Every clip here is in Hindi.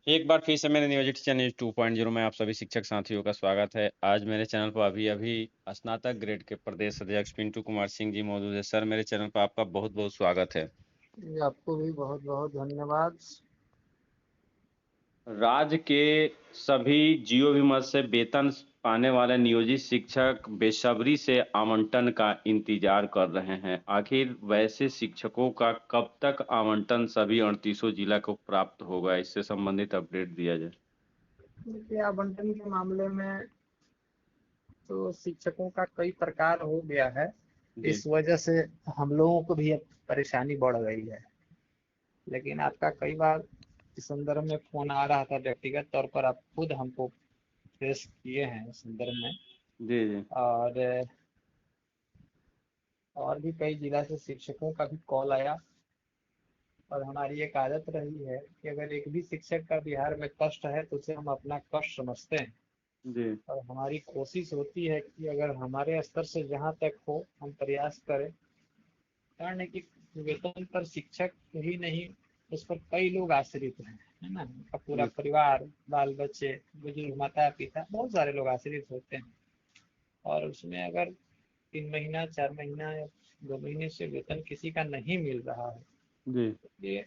एक बार फिर से मेरे नियोजित चैनल 2.0 में आप सभी शिक्षक साथियों का स्वागत है। आज मेरे चैनल पर अभी स्नातक ग्रेड के प्रदेश अध्यक्ष पिंटू कुमार सिंह जी मौजूद है। सर, मेरे चैनल पर आपका बहुत बहुत स्वागत है। जी, आपको भी बहुत बहुत धन्यवाद। राज्य के सभी जियो भी मद से वेतन पाने वाले नियोजित शिक्षक बेसब्री से आवंटन का इंतजार कर रहे हैं। आखिर वैसे शिक्षकों का कब तक आवंटन सभी 38 जिला को प्राप्त होगा, इससे संबंधित अपडेट दिया जाए। देखिए, आवंटन के मामले में तो शिक्षकों का कई प्रकार हो गया है। जी। इस वजह से हम लोगों को भी अब परेशानी बढ़ गई है। लेकिन आपका कई बार इस संदर्भ में फोन आ रहा था, व्यक्तिगत तौर पर आप खुद हमको फेस किए हैं इस संदर्भ में। जी। जी। और भी कई जिला से शिक्षकों का भी कॉल आया। और हमारी एक आदत रही है कि अगर एक भी शिक्षक का बिहार में कष्ट है तो उसे हम अपना कष्ट समझते हैं। जी। और हमारी कोशिश होती है कि अगर हमारे स्तर से जहाँ तक हो हम प्रयास करें। कारण है कि वेतन पर शिक्षक ही नहीं, उस पर कई लोग आश्रित हैं, है ना। उनका पूरा जी। परिवार, बाल बच्चे, बुजुर्ग, माता पिता, बहुत सारे लोग आश्रित होते हैं। और उसमें अगर 3 महीना, 4 महीना या 2 महीने से वेतन किसी का नहीं मिल रहा है, जी। ये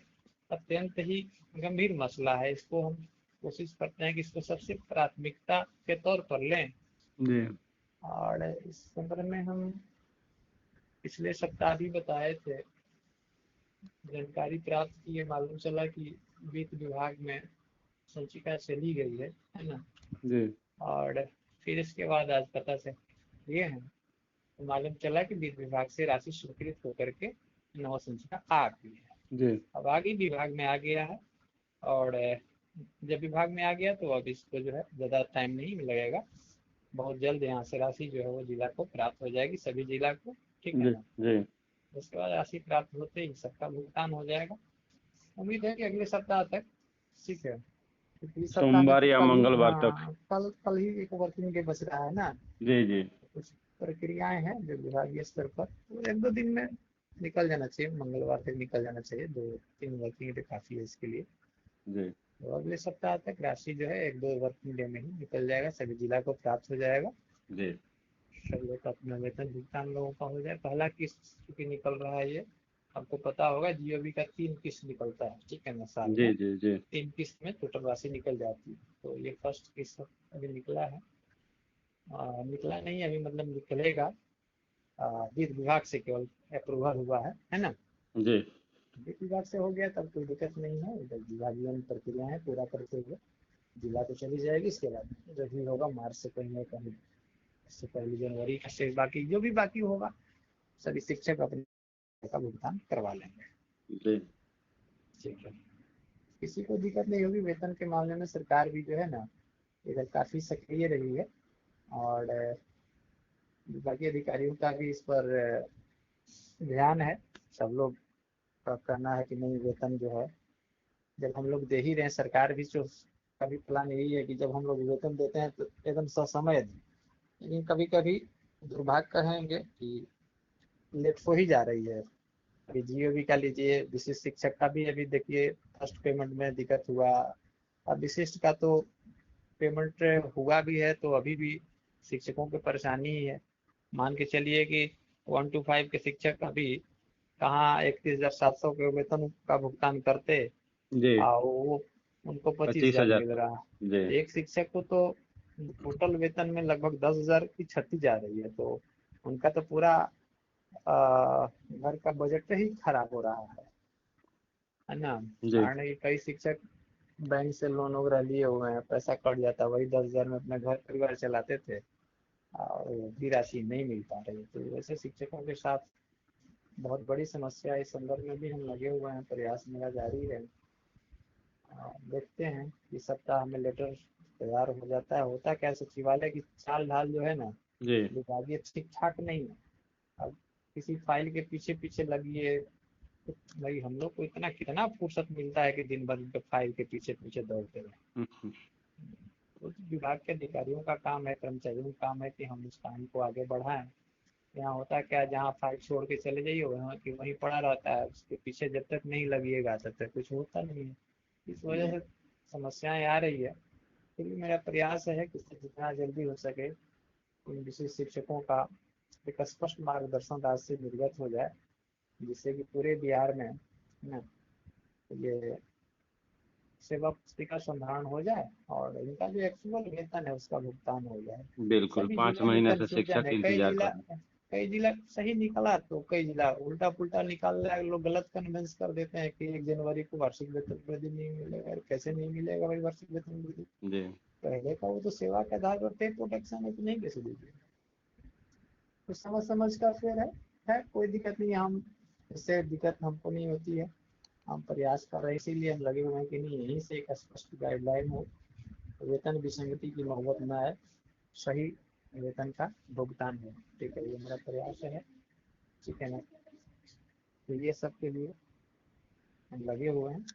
अत्यंत ही गंभीर मसला है। इसको हम कोशिश करते हैं कि इसको सबसे प्राथमिकता के तौर पर लें। जी। और इस संदर्भ में हम पिछले सप्ताह भी बताए थे, जानकारी प्राप्त की, ये मालूम चला कि वित्त विभाग में संचिका चली गई है ना। जी। और फिर इसके बाद आज पता से ये है, तो मालूम चला कि वित्त विभाग से राशि स्वीकृत होकर के नव संचिका आ गई है। जी। अब आगे विभाग में आ गया है। और जब विभाग में आ गया तो अब इसको जो है ज़्यादा टाइम नहीं लगेगा, बहुत जल्द यहाँ से राशि जो है वो जिला को प्राप्त हो जाएगी, सभी जिला को। ठीक है जी। ना। जी। उसके बाद राशि प्राप्त होते ही सबका भुगतान हो जाएगा। उम्मीद है कि अगले सप्ताह तक। ठीक है, क्योंकि इस सप्ताह में सोमवार तो या कल ही, मंगलवार तक। हाँ, कल कल ही एक वर्किंग डे बच रहा है ना। जी। जी। कुछ प्रक्रियाएं हैं जो विभागीय स्तर पर, तो 1-2 दिन में निकल जाना चाहिए, मंगलवार तक निकल जाना चाहिए, 2-3 वर्किंग डे काफ़ी है इसके लिए। जी। तो अगले सप्ताह तक राशि जो है 1-2 वर्किंग डे में ही निकल जाएगा, सभी जिला को प्राप्त हो जाएगा। जी। सब लोग का अपना वेतन भुगतान लोगों का हो जाए। पहला किस्त चूंकि निकल रहा है ये, आपको पता होगा जीओबी का 3 किस्त निकलता है, ठीक है ना, साल जी। में। जी। जी। 3 किस्त में टोटल राशि निकल जाती है। तो ये फर्स्ट किस्त अभी निकला है। निकला नहीं अभी, मतलब निकलेगा। वित्त विभाग से केवल अप्रूवल हुआ है ना। जी। वित्त विभाग से हो गया तब कोई दिक्कत नहीं है, इधर विभागीय प्रक्रियाएं पूरा करते हुए जिला को चली जाएगी। इसके बाद जो भी होगा मार्च से कहीं ना कहीं, इससे पहली जनवरी का शेष बाकी जो भी बाकी होगा सभी शिक्षक अपने का भुगतान करवा लेंगे। जी। ठीक है, किसी को दिक्कत नहीं होगी। वेतन के मामले में सरकार भी जो है ना इधर काफी सक्रिय रही है। और विभागीय अधिकारियों का भी इस पर ध्यान है। सब लोग का कहना है कि नहीं, वेतन जो है जब हम लोग दे ही रहे हैं, सरकार भी जो का भी प्लान यही है कि जब हम लोग वेतन देते हैं तो एकदम ससमय दें। लेकिन कभी कभी दुर्भाग्य कहेंगे कि लेट हो ही जा रही है। अभी जीओबी का लीजिए, विशिष्ट शिक्षक का भी अभी देखिए फर्स्ट पेमेंट में दिक्कत हुआ। अब विशिष्ट का तो पेमेंट हुआ भी है तो अभी भी शिक्षकों की परेशानी ही है। मान के चलिए कि 1 to 5 के शिक्षक अभी कहाँ 31,700 के वेतन का भुगतान करते, जी। और वो उनको 25,000 25,000 मिल तक। रहा जी। है। एक शिक्षक को तो टोटल वेतन में लगभग 10,000 की क्षति जा रही है। तो उनका तो पूरा घर का बजट ही खराब हो रहा है ना। जी। कारण है कि कई शिक्षक बैंक से लोन वगैरह लिए हुए हैं, पैसा कट जाता है, वही 10,000 में अपना घर परिवार चलाते थे और वो भी राशि नहीं मिल पा रही। तो वैसे शिक्षकों के साथ बहुत बड़ी समस्या है। इस संदर्भ में भी हम लगे हुए हैं, प्रयास मेरा जारी है। देखते हैं इस सप्ताह में लेटर तैयार हो जाता है। होता क्या, सचिवालय की चाल ढाल जो है ना जी। विभागीय ठीक ठाक नहीं है। अब किसी फाइल के पीछे पीछे लगिए, तो भाई हम लोग को इतना कितना फुर्सत मिलता है कि दिन भर के फाइल के पीछे पीछे दौड़ते रहे। हम्म। तो विभाग के अधिकारियों का काम है, कर्मचारियों का काम है कि हम उस काम को आगे बढ़ाएं। यहाँ होता क्या, जहाँ फाइल छोड़ के चले जाइए वहाँ की वहीं पड़ा रहता है, उसके पीछे जब तक नहीं लगिएगा तब तक कुछ होता नहीं है। इस वजह जी। से समस्याएं आ रही है, फिर भी मेरा प्रयास है कि जितना जल्दी हो सके इन विशेष शिक्षकों का एक स्पष्ट मार्गदर्शन आज से निर्गत हो जाए, जिससे कि पूरे बिहार में ना ये सेवा पुस्तिका संधारण हो जाए और इनका जो एक्चुअल वेतन है उसका भुगतान हो जाए। बिल्कुल, सभी 5 जिलों में महीने से कंफ्यूजन शिक्षक है, इंतजार कर रहे हैं। कई जिला सही निकला तो कई जिला उल्टा पुल्टा निकाल रहा है, लोग गलत कन्विंस कर देते हैं कि 1 जनवरी को वार्षिक वेतन वृद्धि नहीं मिलेगा। कैसे नहीं मिलेगा भाई वार्षिक वेतन वृद्धि? जी, पहले का वो तो सेवा के आधार पर पे प्रोटेक्शन है, तो नहीं कैसे दीजिए? तो समझ समझ कर फिर है कोई दिक्कत नहीं, हम इससे दिक्कत हमको नहीं होती है। हम प्रयास कर रहे हैं, इसीलिए हम लगे हुए हैं कि नहीं यहीं से एक स्पष्ट गाइडलाइन हो, वेतन विसंगति की नौबत न आए, सही वेतन का भुगतान हो। ठीक है, ये मेरा प्रयास है। ठीक है ना, तो ये सब के लिए हम लगे हुए हैं,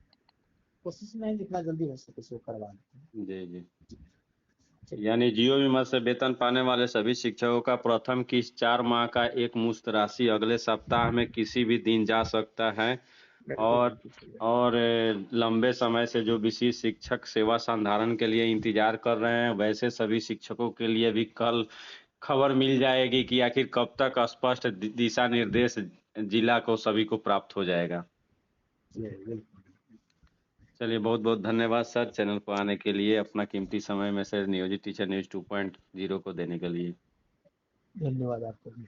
कोशिश में है जितना जल्दी हो सके सो करवा लेते हैं। जी, जी। ठीक है। यानी जियो बीमा से वेतन पाने वाले सभी शिक्षकों का प्रथम किस्त 4 माह का एक मुश्त राशि अगले सप्ताह में किसी भी दिन जा सकता है। बिल्कुल और बिल्कुल सही है। लंबे समय से जो विशेष शिक्षक सेवा संधारण के लिए इंतजार कर रहे हैं, वैसे सभी शिक्षकों के लिए भी कल खबर मिल जाएगी कि आखिर कब तक स्पष्ट दिशा निर्देश जिला को सभी को प्राप्त हो जाएगा। जी, बिल्कुल। चलिए, बहुत बहुत धन्यवाद सर, चैनल पर आने के लिए, अपना कीमती समय में से नियोजित टीचर न्यूज 2.0 को देने के लिए। धन्यवाद आपको भी।